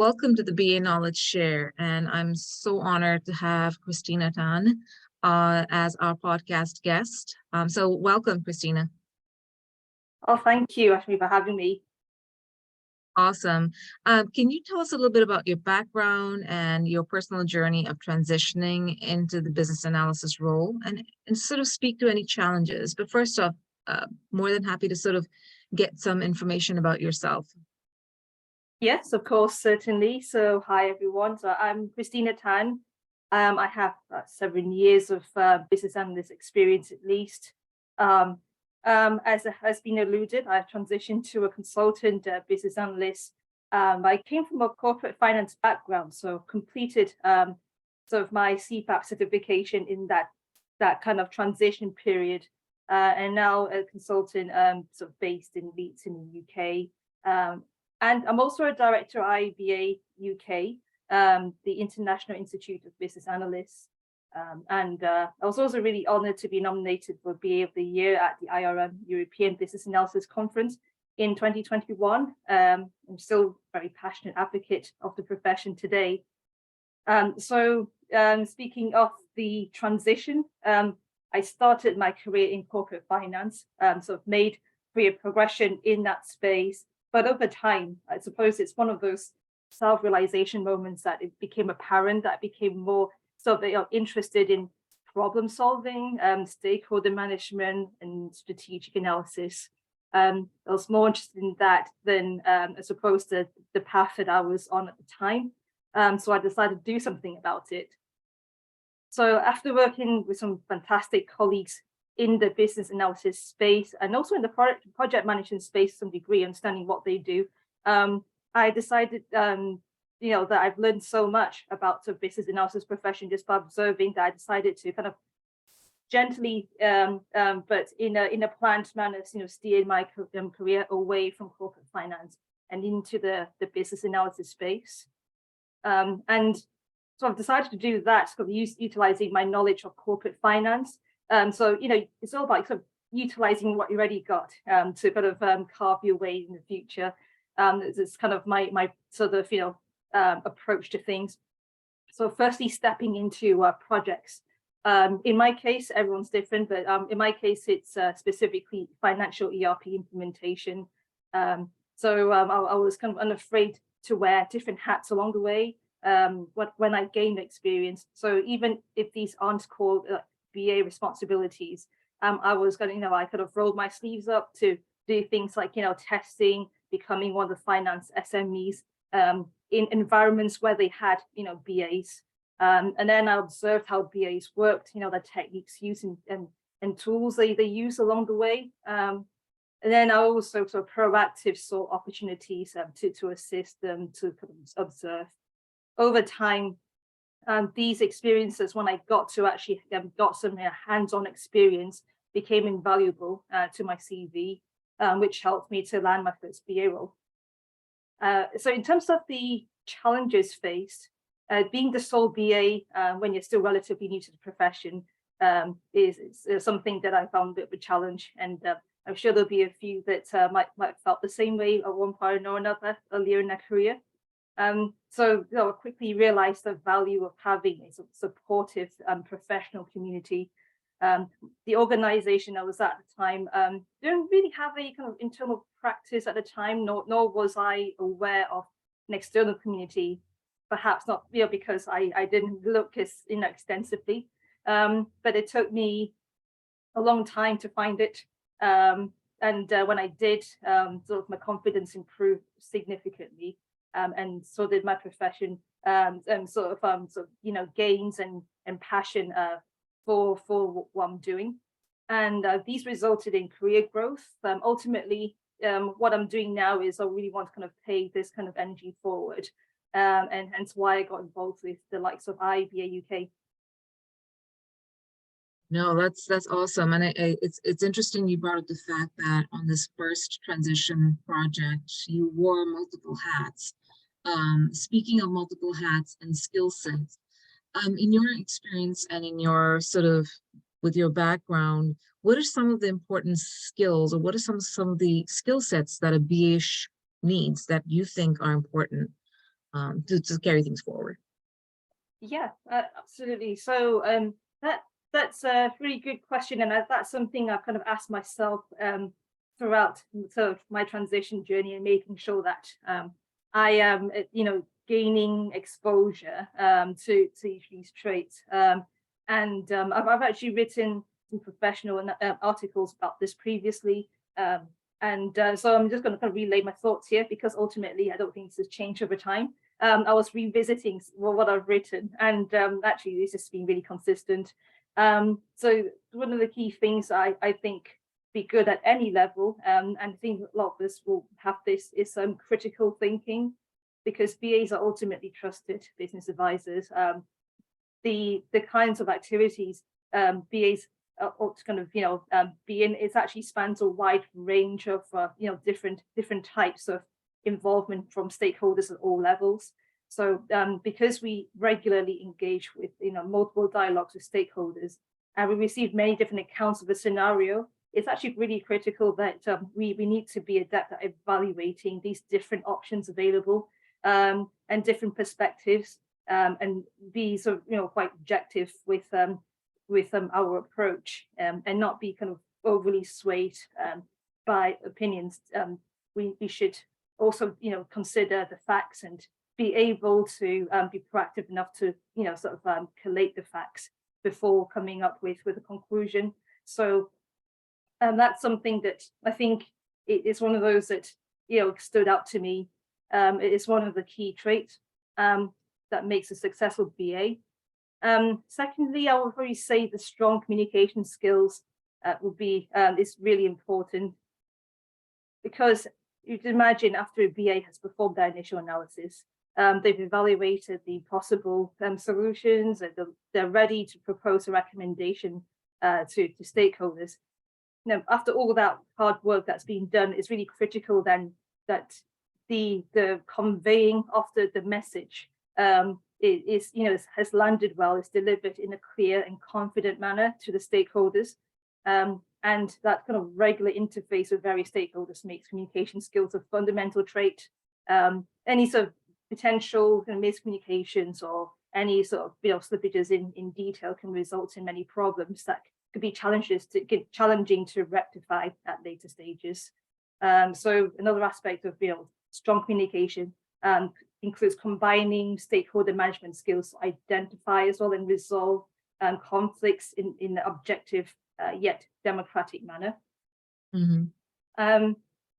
Welcome to the BA Knowledge Share, and I'm so honored to have Christina Tan as our podcast guest. So welcome, Christina. Oh, thank you, Ashmi, for having me. Awesome. Can you tell us a little bit about your background and your personal journey of transitioning into the business analysis role and sort of speak to any challenges? But first off, more than happy to sort of get some information about yourself. Yes, of course, certainly. So hi, everyone. So I'm Christina Tan. I have 7 years of business analyst experience at least. As has been alluded, I've transitioned to a consultant business analyst. I came from a corporate finance background, so completed sort of my CFAP certification in that kind of transition period. And now a consultant sort of based in Leeds in the UK. And I'm also a director at IBA UK, the International Institute of Business Analysts. I was also really honored to be nominated for BA of the Year at the IRM European Business Analysis Conference in 2021. I'm still a very passionate advocate of the profession today. Speaking of the transition, I started my career in corporate finance, sort of made career progression in that space. But over time, I suppose it's one of those self-realization moments that it became apparent that I became more sort of interested in problem solving, stakeholder management, and strategic analysis. I was more interested in that than I suppose the path that I was on at the time. So I decided to do something about it. So after working with some fantastic colleagues in the business analysis space and also in the project management space to some degree, understanding what they do, I decided that I've learned so much about the business analysis profession just by observing that I decided to kind of gently but in a planned manner steer my career away from corporate finance and into the business analysis space. And so I've decided to do that, sort of utilizing my knowledge of corporate finance. So it's all about sort of utilizing what you already got to kind of carve your way in the future. It's kind of my sort of approach to things. So firstly, stepping into projects. In my case, everyone's different, but in my case, it's specifically financial ERP implementation. I was kind of unafraid to wear different hats along the way when I gained experience. So even if these aren't called BA responsibilities, I was going to, I could have rolled my sleeves up to do things like, testing, becoming one of the finance SMEs in environments where they had, BAs. And then I observed how BAs worked, the techniques used and tools they use along the way. And then I also sort of proactive sought opportunities to assist them to observe. Over time, these experiences, when I got to actually got some hands-on experience, became invaluable to my CV, which helped me to land my first BA role. So in terms of the challenges faced, being the sole BA when you're still relatively new to the profession is something that I found a bit of a challenge, and I'm sure there'll be a few that might have felt the same way at one point or another earlier in their career. So I quickly realized the value of having a supportive professional community. The organization I was at the time didn't really have a kind of internal practice at the time, nor was I aware of an external community, perhaps not because I didn't look as extensively, but it took me a long time to find it. And when I did, sort of my confidence improved significantly. And so did my profession, and gains and passion for what I'm doing. And these resulted in career growth. Ultimately, what I'm doing now is I really want to kind of pay this kind of energy forward. And hence why I got involved with the likes of IBA UK. No, that's awesome, and it's interesting you brought up the fact that on this first transition project you wore multiple hats. Speaking of multiple hats and skill sets, in your experience and in your with your background, what are some of the important skills, or what are some of the skill sets that a BA needs that you think are important? to carry things forward? Yeah, absolutely. So that's a really good question, and that's something I've kind of asked myself throughout sort of my transition journey, and making sure that I am, gaining exposure to these traits. I've actually written some professional articles about this previously. So I'm just going to kind of relay my thoughts here, because ultimately I don't think this has changed over time. I was revisiting what I've written, and actually this has been really consistent. So one of the key things I think be good at any level, and I think a lot of us will have this, is critical thinking, because BAs are ultimately trusted business advisors. The kinds of activities BAs ought to kind of be in, it actually spans a wide range of different types of involvement from stakeholders at all levels. So because we regularly engage with multiple dialogues with stakeholders, and we receive many different accounts of a scenario, it's actually really critical that we need to be adept at evaluating these different options available and different perspectives, and be sort of quite objective with our approach, and not be kind of overly swayed by opinions. We should also consider the facts, and be able to be proactive enough to collate the facts before coming up with a conclusion. So that's something that I think it is one of those that stood out to me. It is one of the key traits that makes a successful BA. Secondly, I would probably say the strong communication skills would be is really important, because you can imagine after a BA has performed their initial analysis, they've evaluated the possible solutions, and they're ready to propose a recommendation to stakeholders. Now, after all that hard work that's been done, it's really critical then that the conveying of the message has landed well, is delivered in a clear and confident manner to the stakeholders. And that kind of regular interface with various stakeholders makes communication skills a fundamental trait. Any sort of potential kind of miscommunications, or any sort of slippages in detail, can result in many problems that could be challenging to rectify at later stages. So another aspect of strong communication includes combining stakeholder management skills to identify as well and resolve conflicts in an objective yet democratic manner. Mm-hmm.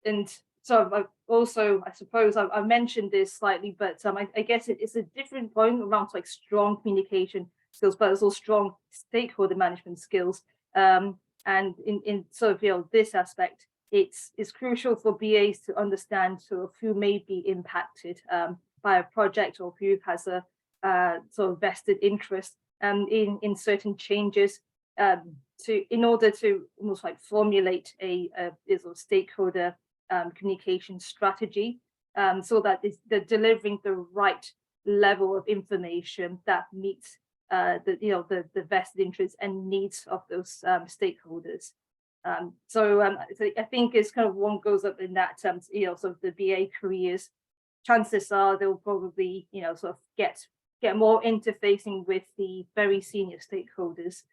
And so I've also, I suppose I've mentioned this slightly, but I guess it's a different point around like strong communication skills, but also strong stakeholder management skills. And in sort of this aspect, it's crucial for BAs to understand sort of who may be impacted by a project, or who has a sort of vested interest in certain changes, in order to almost like formulate a sort of stakeholder communication strategy, so that they're delivering the right level of information that meets the vested interests and needs of those stakeholders. So I think it's kind of one goes up in that sort of the BA careers, chances are they'll probably sort of get more interfacing with the very senior stakeholders.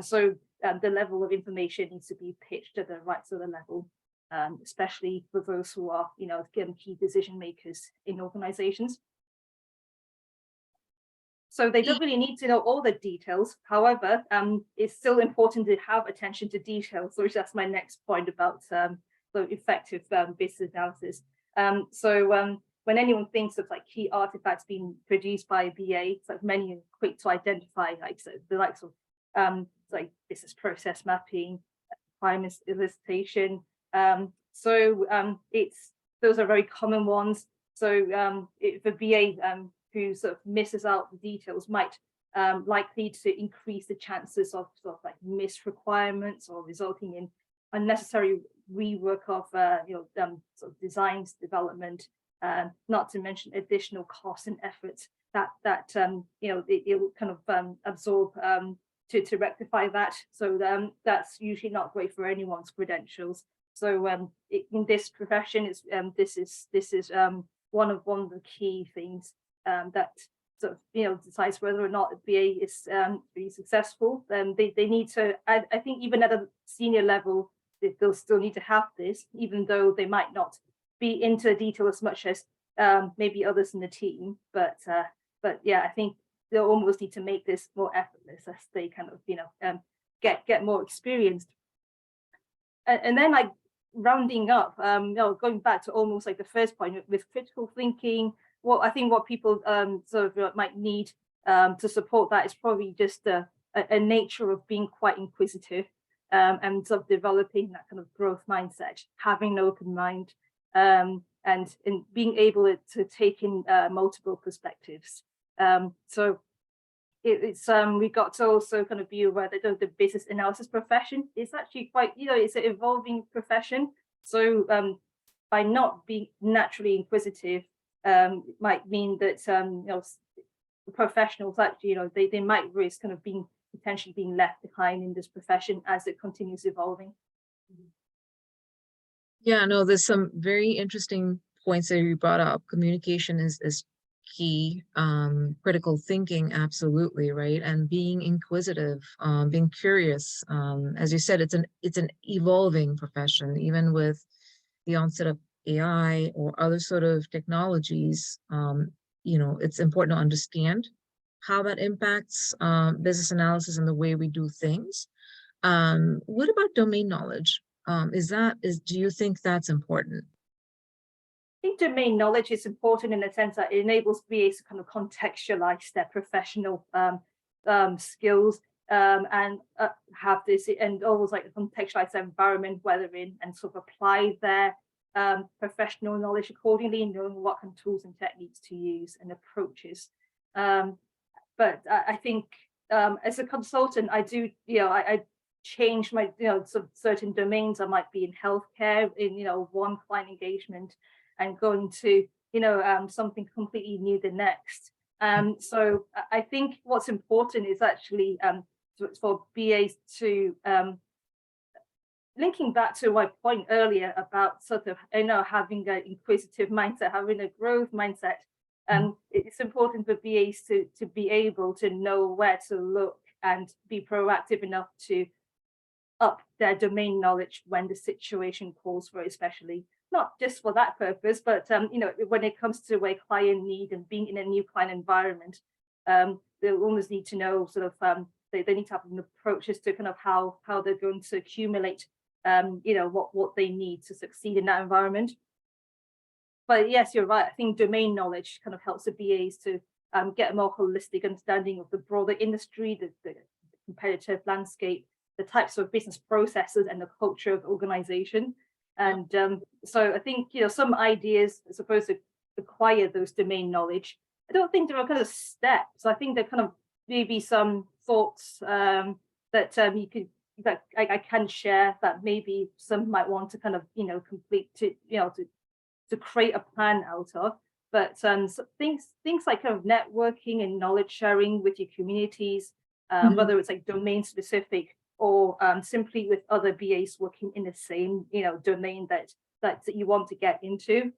So the level of information needs to be pitched at the right sort of level, especially for those who are key decision makers in organizations. So they don't really need to know all the details. However, it's still important to have attention to details, which that's my next point about the effective business analysis. So when anyone thinks of like key artifacts being produced by a BA, it's like many are quick to identify, like so the likes of like business process mapping, requirements elicitation. It's those are very common ones. So if a BA who sort of misses out the details might likely to increase the chances of sort of like missed requirements, or resulting in unnecessary rework of sort of designs development, not to mention additional costs and efforts that it will kind of absorb to rectify that. So that's usually not great for anyone's credentials. So in this profession, this is one of the key things that sort of, decides whether or not a BA is really successful, then they need to, I think even at a senior level, they'll still need to have this, even though they might not be into detail as much as maybe others in the team. But yeah, I think they'll almost need to make this more effortless as they kind of, get more experienced. And then like rounding up, going back to almost like the first point with critical thinking, I think what people sort of might need to support that is probably just a nature of being quite inquisitive and sort of developing that kind of growth mindset, having an open mind, and in being able to take in multiple perspectives. So it's we got to also kind of be aware that the business analysis profession is actually quite, it's an evolving profession. So by not being naturally inquisitive, might mean that professionals actually, they might risk kind of potentially being left behind in this profession as it continues evolving. Yeah, no, there's some very interesting points that you brought up. Communication is key, critical thinking, absolutely, right? And being inquisitive, being curious. As you said, it's an evolving profession, even with the onset of AI or other sort of technologies. It's important to understand how that impacts business analysis and the way we do things. What about domain knowledge? Do you think that's important? I think domain knowledge is important in the sense that it enables BAs to kind of contextualize their professional skills and have this, and almost like contextualize their environment where they're in, and sort of apply their professional knowledge accordingly, knowing what kind of tools and techniques to use and approaches. But I think as a consultant, I do, I change my, sort of certain domains. I might be in healthcare in, one client engagement, and going to, something completely new the next. So I think what's important is actually for BAs to, linking back to my point earlier about sort of, having an inquisitive mindset, having a growth mindset. It's important for BAs to be able to know where to look and be proactive enough to up their domain knowledge when the situation calls for it, especially not just for that purpose, but when it comes to a client need and being in a new client environment, they'll almost need to know sort of they need to have an approach as to kind of how they're going to accumulate what they need to succeed in that environment. But yes, you're right. I think domain knowledge kind of helps the BAs to get a more holistic understanding of the broader industry, the competitive landscape, the types of business processes, and the culture of organization. And so I think, some ideas are supposed to acquire those domain knowledge. I don't think there are kind of steps. I think there are kind of maybe some thoughts that I can share that maybe some might want to kind of, complete to create a plan out of. But so things like kind of networking and knowledge sharing with your communities, whether it's like domain specific or simply with other BAs working in the same domain that you want to get into,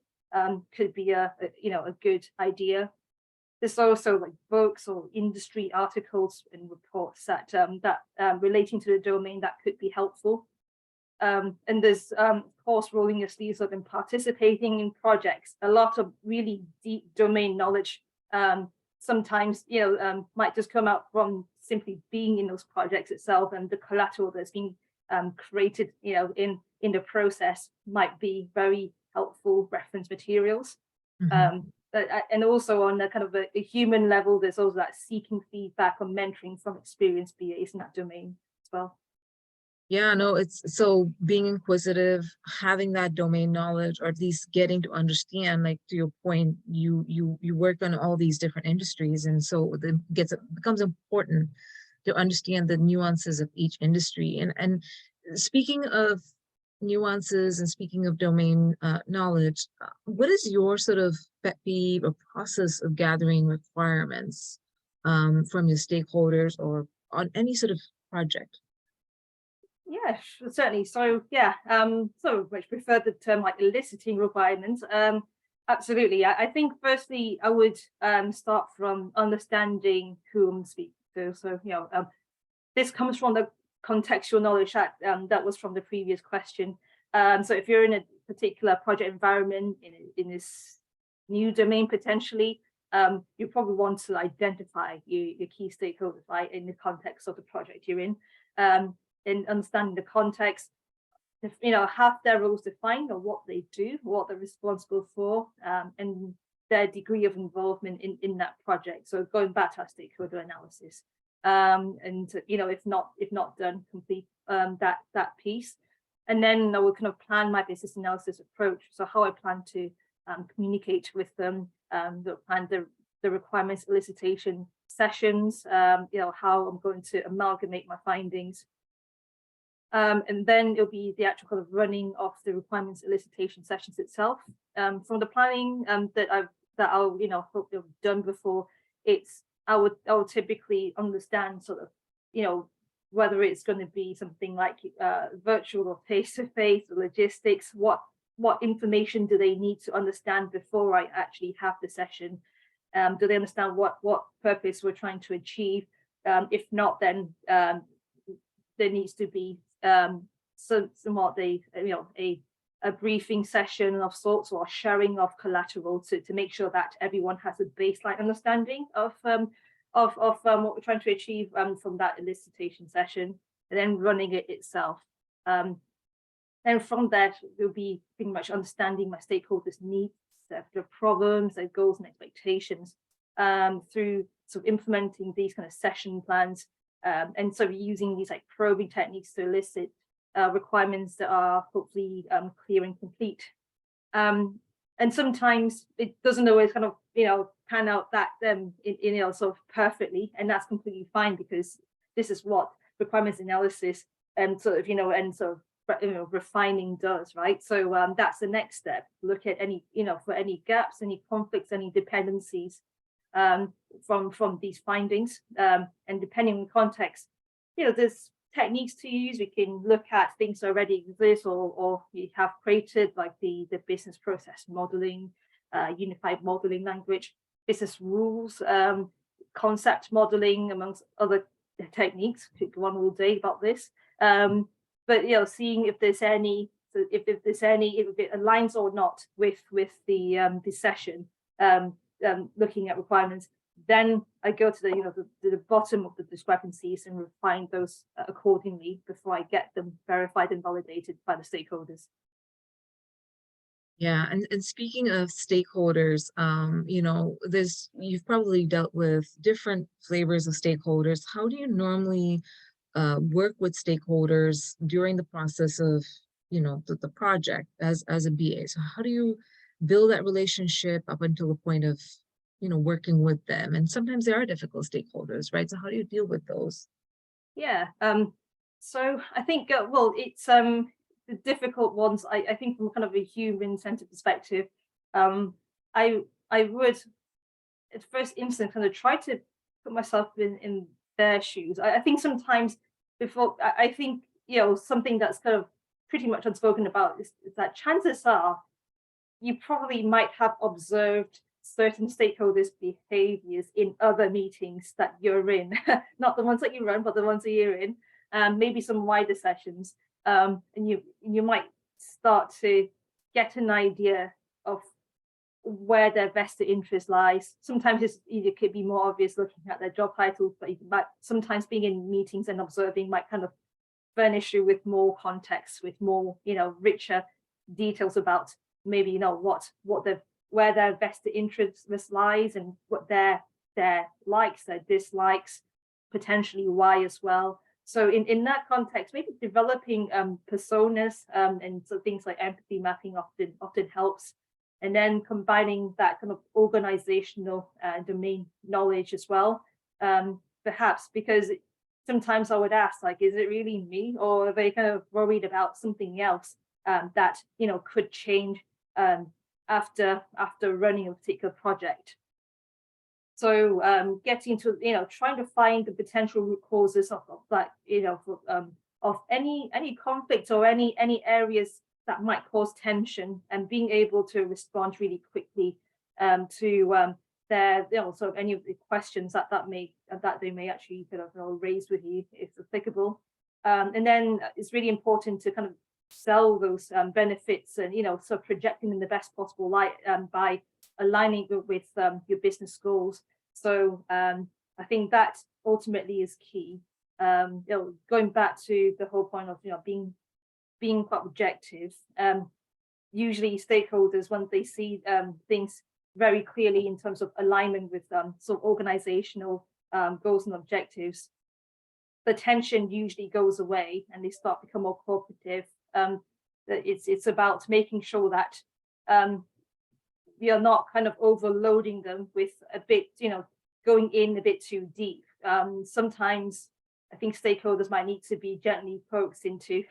could be a good idea. There's also like books or industry articles and reports that relating to the domain that could be helpful. And there's of course rolling your sleeves up and participating in projects. A lot of really deep domain knowledge sometimes might just come out from simply being in those projects itself, and the collateral that's been created in the process might be very helpful reference materials. And also on a kind of a human level, there's also that seeking feedback or mentoring from experienced BAs in that domain as well. Yeah, no, it's so being inquisitive, having that domain knowledge, or at least getting to understand, like to your point, you work on all these different industries, and so it becomes important to understand the nuances of each industry. And speaking of nuances and speaking of domain knowledge, what is your sort of pet peeve or process of gathering requirements from your stakeholders or on any sort of project? Yeah, certainly. So yeah, so much prefer the term like eliciting requirements. Absolutely. I think firstly, I would start from understanding who I'm speaking to. So, this comes from the contextual knowledge that was from the previous question. So if you're in a particular project environment in this new domain potentially, you probably want to identify your key stakeholders, right, in the context of the project you're in. In understanding the context, have their roles defined or what they do, what they're responsible for, and their degree of involvement in that project. So going back to our stakeholder analysis, and if not done, complete that piece, and then I will kind of plan my business analysis approach. So how I plan to communicate with them, plan the requirements elicitation sessions, how I'm going to amalgamate my findings. And then it'll be the actual kind of running of the requirements elicitation sessions itself. From the planning that I'll hope they've done before, I would typically understand sort of whether it's going to be something like virtual or face-to-face or logistics. What information do they need to understand before I actually have the session? Do they understand what purpose we're trying to achieve? If not, then there needs to be somewhat a briefing session of sorts, or sharing of collateral to make sure that everyone has a baseline understanding of what we're trying to achieve from that elicitation session, and then running it itself. And from that, we'll be pretty much understanding my stakeholders' needs, their problems, their goals and expectations, through sort of implementing these kind of session plans, and so using these like probing techniques to elicit requirements that are hopefully clear and complete. And sometimes it doesn't always kind of pan out that sort of perfectly, and that's completely fine, because this is what requirements analysis and sort of refining does, right? So that's the next step. Look at any for any gaps, any conflicts, any dependencies from these findings, and depending on the context, there's techniques to use. We can look at things that already exist or we have created, like the business process modeling, unified modeling language, business rules, concept modeling, amongst other techniques. Could go on all day about this. But seeing if there's any, if it aligns or not with the session, looking at requirements. Then I go to the bottom of the discrepancies and refine those accordingly before I get them verified and validated by the stakeholders. Yeah, and speaking of stakeholders, you've probably dealt with different flavors of stakeholders. How do you normally work with stakeholders during the process of the project as a BA? So how do you build that relationship up until the point of working with them? And sometimes there are difficult stakeholders, right? So how do you deal with those? Yeah. So I think it's the difficult ones. I think from kind of a human-centered perspective, I would at first instant kind of try to put myself in their shoes. I think sometimes before I think something that's kind of pretty much unspoken about is that chances are you probably might have observed certain stakeholders' behaviors in other meetings that you're in, not the ones that you run, but the ones that you're in, maybe some wider sessions, and you might start to get an idea of where their vested interest lies. Sometimes it could be more obvious looking at their job titles, but sometimes being in meetings and observing might kind of furnish you with more context, with more richer details about maybe where their vested interest lies, and what their likes, their dislikes, potentially why as well. So in that context, maybe developing personas, and so things like empathy mapping often helps, and then combining that kind of organizational domain knowledge as well, perhaps, because sometimes I would ask, like, is it really me, or are they kind of worried about something else that could change after running a particular project? So getting to trying to find the potential root causes of that, of any conflict or any areas that might cause tension, and being able to respond really quickly to their, sort of any of the questions that they may actually kind of raise with you, if applicable. And then it's really important to kind of sell those benefits, and sort of projecting in the best possible light by aligning with your business goals. So I think that ultimately is key. Going back to the whole point of being quite objective. Usually stakeholders, once they see things very clearly in terms of alignment with sort of organizational goals and objectives, the tension usually goes away and they start to become more cooperative. It's about making sure that we are not kind of overloading them with a bit, going in a bit too deep. Sometimes I think stakeholders might need to be gently poked into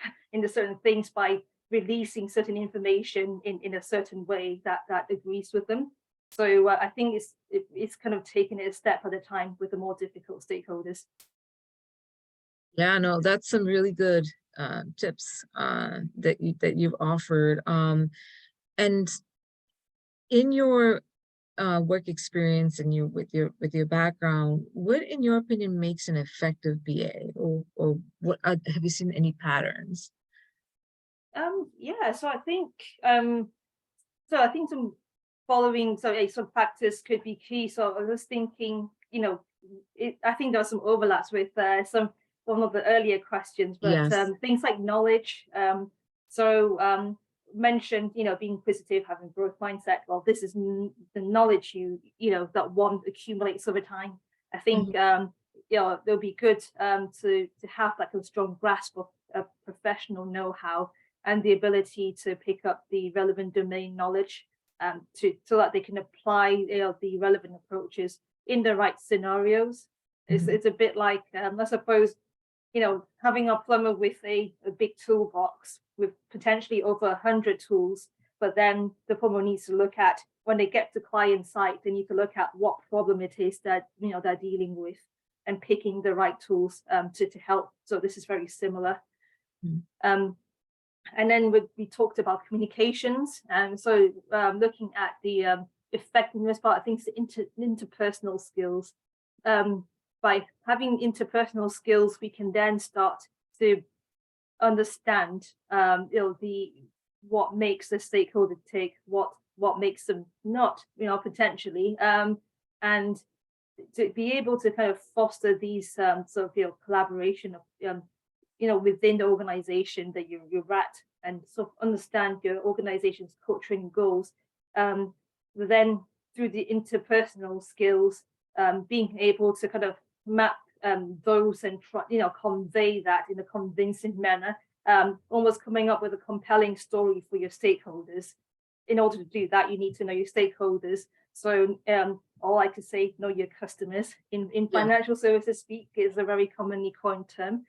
certain things by releasing certain information in a certain way that agrees with them. So I think it's kind of taking it a step at a time with the more difficult stakeholders. Yeah, no, that's some really good tips that you've offered. And in your work experience and with your background, what in your opinion makes an effective BA, or what have you seen any patterns? Yeah, so I think some following some factors could be key. So I was thinking, I think there are some overlaps with one of the earlier questions, but Yes. things like knowledge. Mentioned, being inquisitive, having growth mindset. Well, this is the knowledge that one accumulates over time. I think it'll be good to have like a strong grasp of professional know-how and the ability to pick up the relevant domain knowledge so that they can apply the relevant approaches in the right scenarios. It's a bit like I suppose having a plumber with a big toolbox with potentially over 100 tools, but then the plumber needs to look at, when they get to client site, they need to look at what problem it is that they're dealing with, and picking the right tools to help. So this is very similar. And then we talked about communications, and so looking at the effectiveness part, I think it's the interpersonal skills. By having interpersonal skills, we can then start to understand what makes the stakeholder tick, what makes them not, potentially, and to be able to kind of foster these sort of collaboration of within the organization that you're at, and sort of understand your organization's culture and goals. Then through the interpersonal skills, being able to kind of map those and convey that in a convincing manner, almost coming up with a compelling story for your stakeholders. In order to do that, you need to know your stakeholders. So all I could say, know your customers in financial services speak is a very commonly coined term.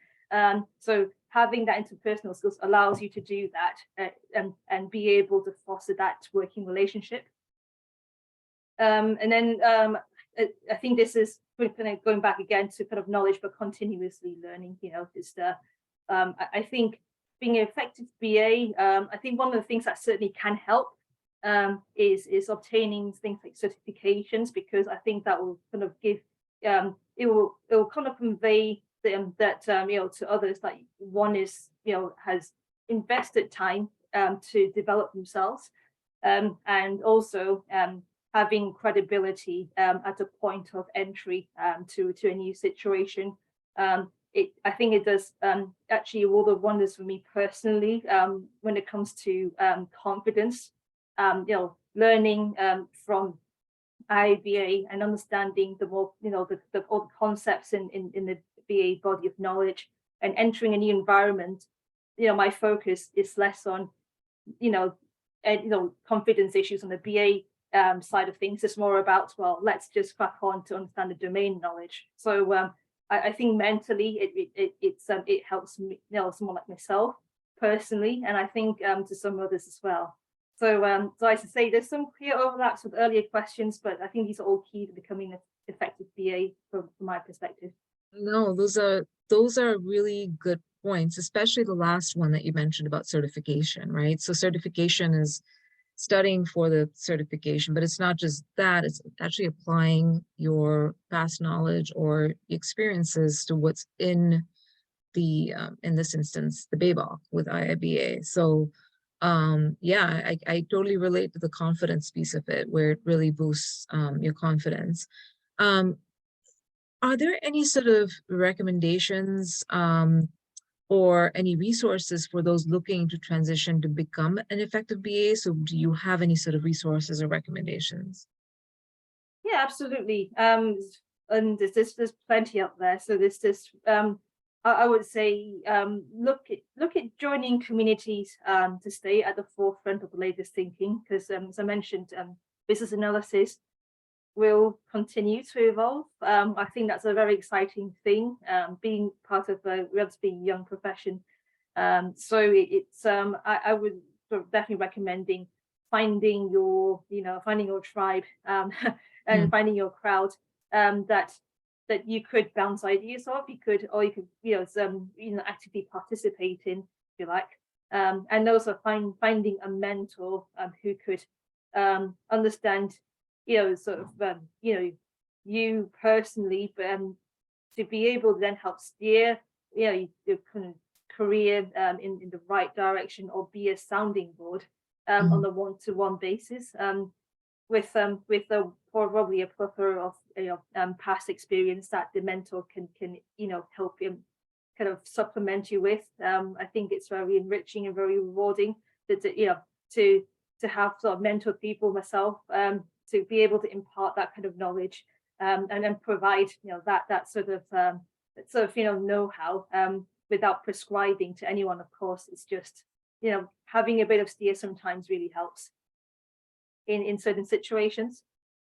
So having that interpersonal skills allows you to do that and be able to foster that working relationship. And then I think this is going back again to kind of knowledge, but continuously learning. I think being an effective BA, I think one of the things that certainly can help is obtaining things like certifications, because I think that will kind of give it will kind of convey that to others that one is has invested time to develop themselves, and also having credibility at a point of entry to a new situation. I think it does actually a world of wonders for me personally when it comes to confidence. Learning from IBA and understanding the more all the concepts in the BA body of knowledge, and entering a new environment. My focus is less on confidence issues on the BA side of things. It's more about, well, let's just crack on to understand the domain knowledge. So I think mentally it helps me, someone like myself personally, and I think to some others as well. So as I say, there's some clear overlaps with earlier questions, but I think these are all key to becoming an effective BA from my perspective. No, those are really good points, especially the last one that you mentioned about certification, right? So certification is studying for the certification, but it's not just that, it's actually applying your past knowledge or experiences to what's in the, in this instance, the BABOK with IIBA. So yeah, I totally relate to the confidence piece of it, where it really boosts your confidence. Are there any sort of recommendations or any resources for those looking to transition to become an effective BA? So do you have any sort of resources or recommendations? Yeah, absolutely. And there's plenty out there. So there's this I would say look at joining communities to stay at the forefront of the latest thinking, because as I mentioned, business analysis will continue to evolve. I think that's a very exciting thing, being part of a relatively young profession. So it's I would sort of definitely recommending finding your, finding your tribe, and finding your crowd, that you could bounce ideas off. You could, or you could, actively participate in, if you like. And also finding a mentor who could understand, sort of, you personally, but to be able to then help steer, your kind of career in the right direction, or be a sounding board on the one-to-one basis, with probably a plethora of past experience that the mentor can help him kind of supplement you with. I think it's very enriching and very rewarding to have sort of mentor people myself, to be able to impart that kind of knowledge, and then provide that sort of know-how, without prescribing to anyone. Of course, it's just having a bit of steer sometimes really helps in certain situations.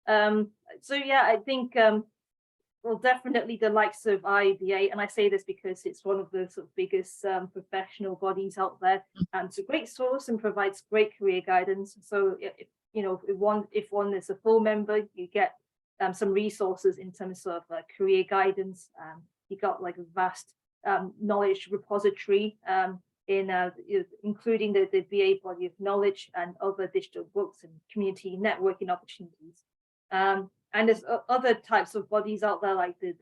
So yeah, I think well, definitely the likes of IBA, and I say this because it's one of the sort of biggest professional bodies out there, and it's a great source and provides great career guidance. So if one is a full member, you get some resources in terms of career guidance. You got like a vast knowledge repository, including the BA body of knowledge and other digital books and community networking opportunities. And there's other types of bodies out there, like the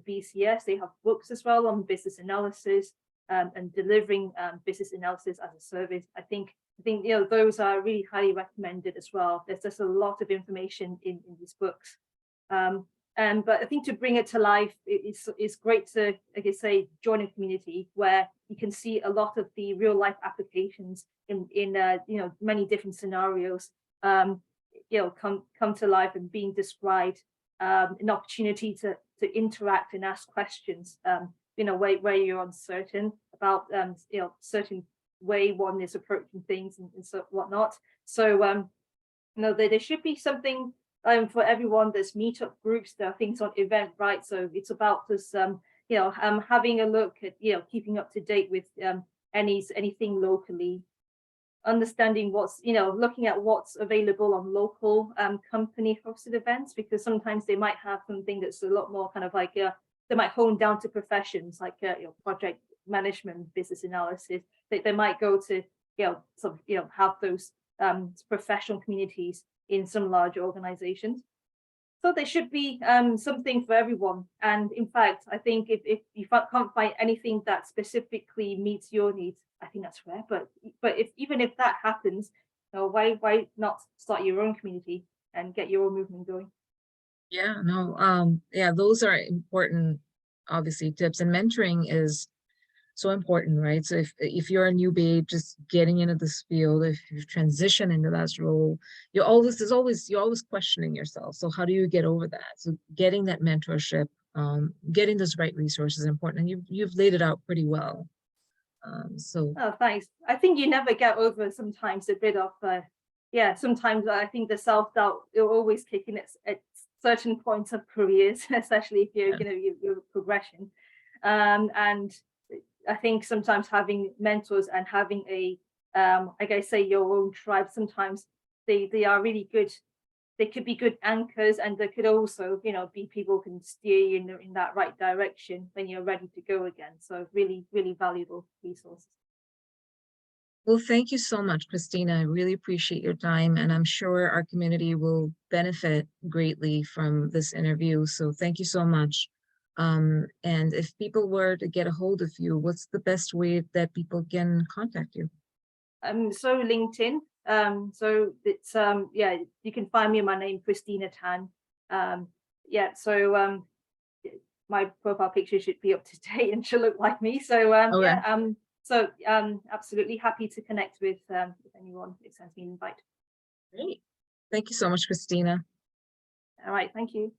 BCS. They have books as well on business analysis, and delivering business analysis as a service. I think those are really highly recommended as well. There's just a lot of information in these books. But I think to bring it to life, it's great to, like I say, join a community where you can see a lot of the real life applications in many different scenarios, come to life and being described, an opportunity to interact and ask questions, where you're uncertain about certain way one is approaching things and so whatnot. So there should be something for everyone. There's meetup groups, there are things on Eventbrite. So it's about this having a look at keeping up to date with anything locally, understanding what's looking at what's available on local company hosted events, because sometimes they might have something that's a lot more kind of like they might hone down to professions like project management, business analysis. They might go to have those professional communities in some large organizations. So there should be something for everyone. And in fact, I think if you can't find anything that specifically meets your needs, I think that's rare. But even if that happens, why not start your own community and get your own movement going? Yeah, no, yeah, those are important, obviously, tips. And mentoring is so important, right? So if you're a new babe just getting into this field, if you transition into that role, you're always questioning yourself. So how do you get over that? So getting that mentorship, getting those right resources is important, and you've laid it out pretty well. Oh, thanks. I think you never get over sometimes a bit of sometimes I think the self-doubt will always kick in at certain points of careers, especially if you're progression. And I think sometimes having mentors and having a like I say, your own tribe, sometimes they are really good they could be good anchors, and there could also, you know, be people who can steer you in that right direction when you're ready to go again. So really, really valuable resources. Well, thank you so much, Christina. I really appreciate your time, and I'm sure our community will benefit greatly from this interview. So thank you so much. And if people were to get a hold of you, what's the best way that people can contact you? So LinkedIn. So it's yeah, you can find me in my name, Christina Tan. Yeah, so my profile picture should be up to date and should look like me. So Okay, yeah, absolutely happy to connect with anyone who sends me an invite. great. Thank you so much, Christina. All right, thank you.